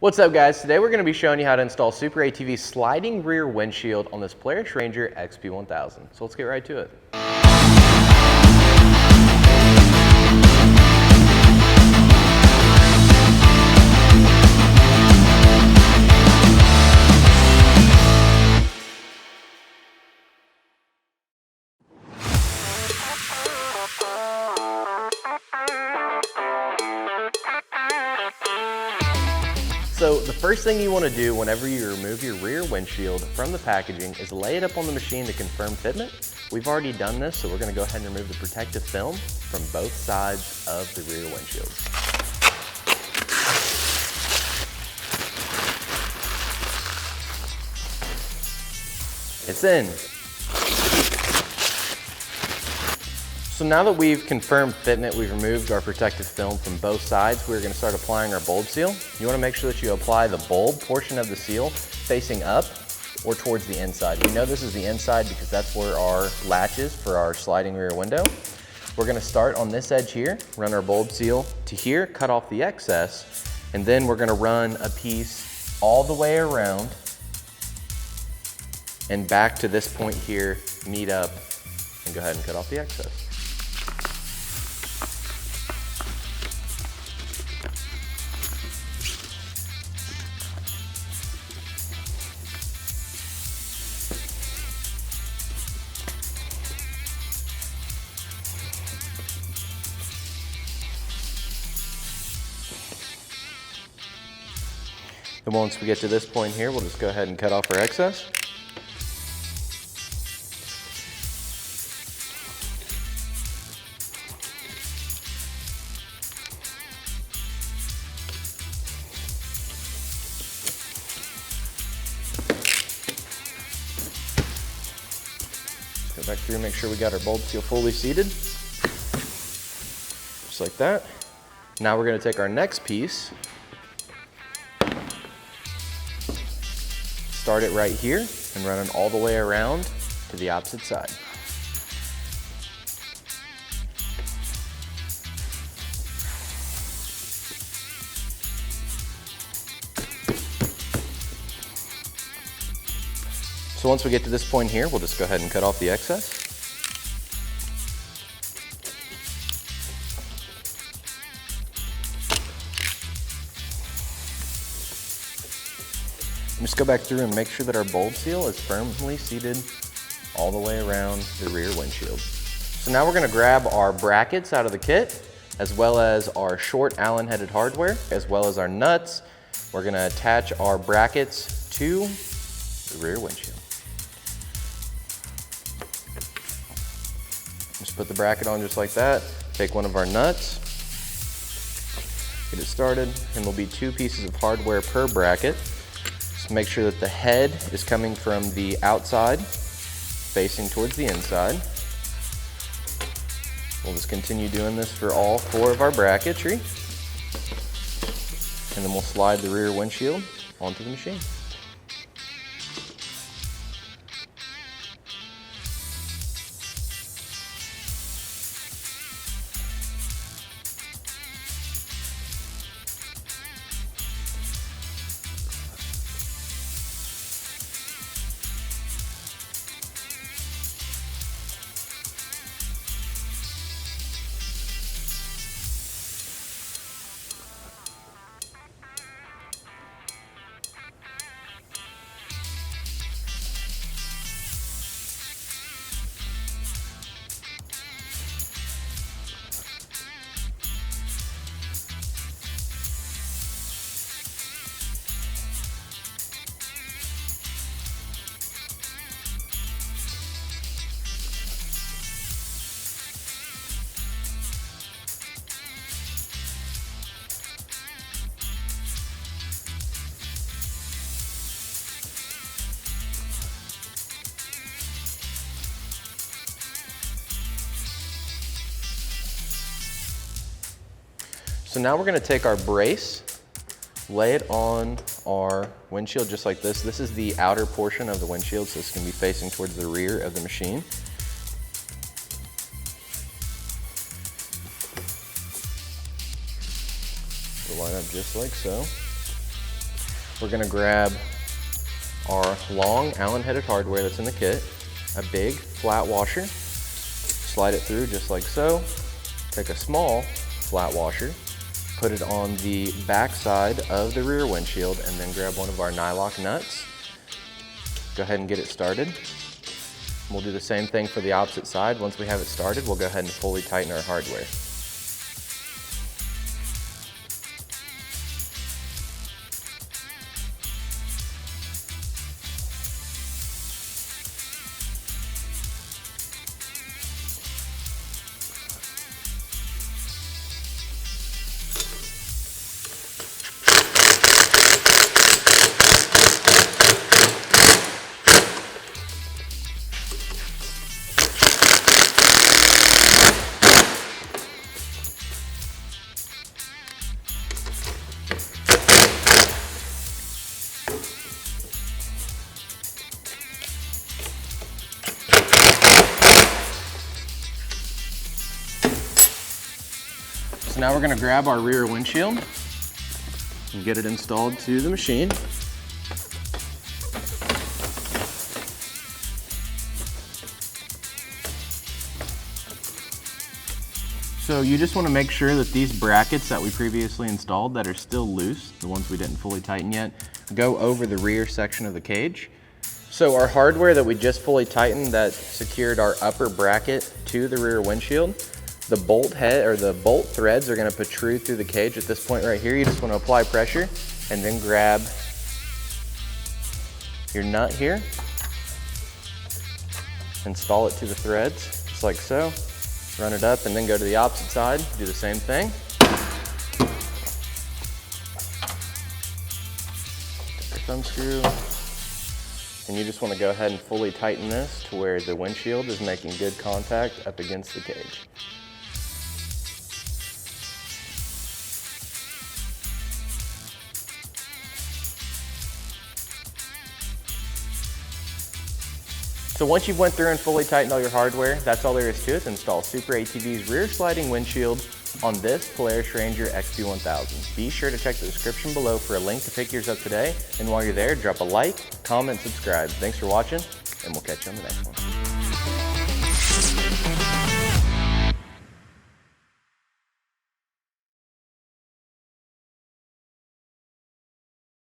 What's up guys? Today we're going to be showing you how to install SuperATV's sliding rear windshield on this Polaris Ranger XP1000. So let's get right to it. So the first thing you want to do whenever you remove your rear windshield from the packaging is lay it up on the machine to confirm fitment. We've already done this, so we're going to go ahead and remove the protective film from both sides of the rear windshield. It's in. So now that we've confirmed fitment, we've removed our protective film from both sides, we're going to start applying our bulb seal. You want to make sure that you apply the bulb portion of the seal facing up or towards the inside. We know this is the inside because that's where our latch is for our sliding rear window. We're going to start on this edge here, run our bulb seal to here, cut off the excess, and then we're going to run a piece all the way around and back to this point here, meet up, and go ahead and cut off the excess. And once we get to this point here, we'll just go ahead and cut off our excess. Just go back through and make sure we got our bulb seal fully seated. Just like that. Now we're going to take our next piece, start it right here and run it all the way around to the opposite side. So once we get to this point here, we'll just go ahead and cut off the excess. Just go back through and make sure that our bulb seal is firmly seated all the way around the rear windshield. So now we're going to grab our brackets out of the kit, as well as our short Allen headed hardware, as well as our nuts. We're going to attach our brackets to the rear windshield. Just put the bracket on just like that. Take one of our nuts, get it started, and there'll be 2 pieces of hardware per bracket. Make sure that the head is coming from the outside, facing towards the inside. We'll just continue doing this for all 4 of our bracketry. And then we'll slide the rear windshield onto the machine. So now we're going to take our brace, lay it on our windshield just like this. This is the outer portion of the windshield, so it's going to be facing towards the rear of the machine. So line up just like so. we're gonna grab our long Allen-headed hardware that's in the kit, a big flat washer, slide it through just like so, take a small flat washer, put it on the back side of the rear windshield, and then grab one of our nylock nuts. Go ahead and get it started. We'll do the same thing for the opposite side. Once we have it started, we'll go ahead and fully tighten our hardware. So now we're going to grab our rear windshield and get it installed to the machine. So you just want to make sure that these brackets that we previously installed that are still loose, the ones we didn't fully tighten yet, go over the rear section of the cage. So our hardware that we just fully tightened that secured our upper bracket to the rear windshield, the bolt head or the bolt threads are going to protrude through the cage at this point right here. You just want to apply pressure and then grab your nut here, install it to the threads just like so, run it up and then go to the opposite side, do the same thing. Take your thumb screw, and you just want to go ahead and fully tighten this to where the windshield is making good contact up against the cage. So once you've went through and fully tightened all your hardware, that's all there is to it. Install SuperATV's rear sliding windshield on this Polaris Ranger XP1000. Be sure to check the description below for a link to pick yours up today. And while you're there, drop a like, comment, subscribe. Thanks for watching, and we'll catch you on the next one.